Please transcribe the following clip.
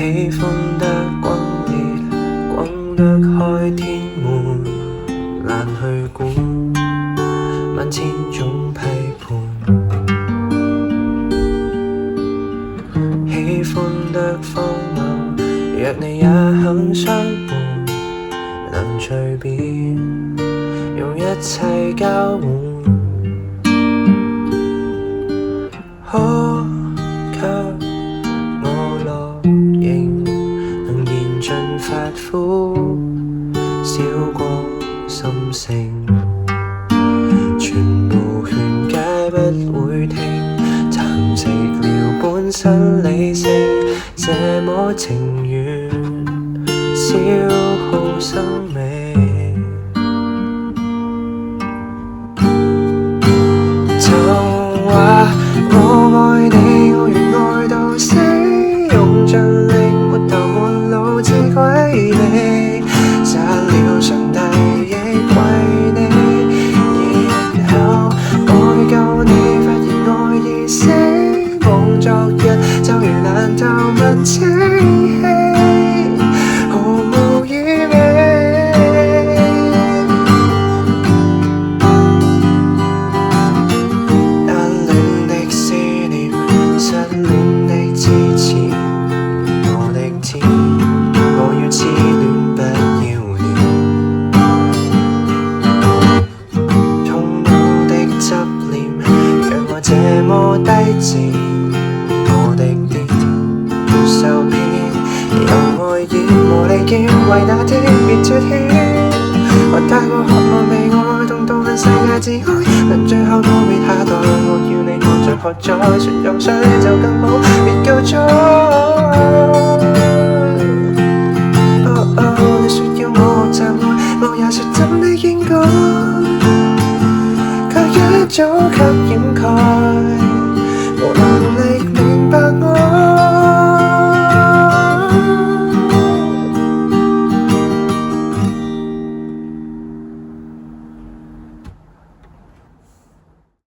喜歡得轟烈，轟得開天門，難去管萬千種批判。喜歡得荒謬，若你也肯相伴，能隨便用一切交換。可給我樂營，能燃盡發膚，燒光心性，全部勸解不會聽，蠶食了本身理性，這麼情願消耗生命。就話我愛你，我願愛到死，用盡力沒頭沒腦自毀你，殺了上帝亦為你，然後愛夠你，發現愛已死，望昨日就如爛透物清氣，毫無意味。單戀的思念，失戀的支持，我的天，我要痴戀不要臉，痛苦的執念，讓我這麼低賤，我的癲受騙，由愛演無利劍，為那天別脫險。我太過渴望被愛，痛到恨世界自開，但最後都別下代。我要你看着喝彩，船游水就更好，別救災。你說要我學習愛，我也說怎的應該，卻一早給掩蓋。